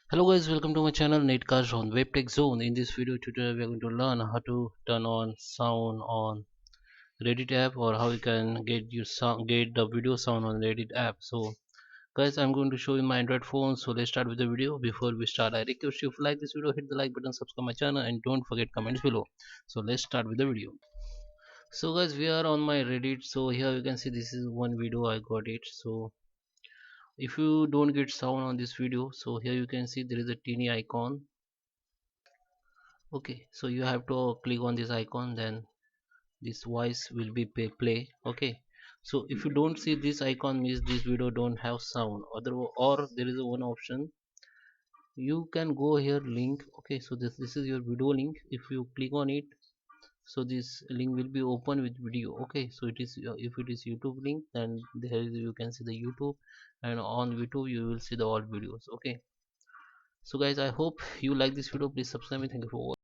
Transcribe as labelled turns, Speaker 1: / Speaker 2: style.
Speaker 1: Hello guys, welcome to my channel NetCast on WebTech Zone. In this video tutorial, we are going to learn how to turn on sound on Reddit app, or how you can get the video sound on Reddit app. So guys, I'm going to show you my Android phone. So let's start with the video. Before we start, I request you, if you like this video, hit the like button, subscribe my channel, and don't forget comments below. So let's start with the video. So guys, we are on my Reddit. So here you can see this is one video I got it. So if you don't get sound on this video, so here you can see there is a teeny icon. Okay, so you have to click on this icon, then this voice will be play. Okay, so if you don't see this icon, means this video don't have sound. Or there is a one option, you can go here link. Okay, so this is your video link. If you click on it, so this link will be open with video. Okay, so it is if it is YouTube link, then there is, you can see the YouTube, and on YouTube you will see the all videos. Okay, so guys, I hope you like this video. Please subscribe me. Thank you for watching.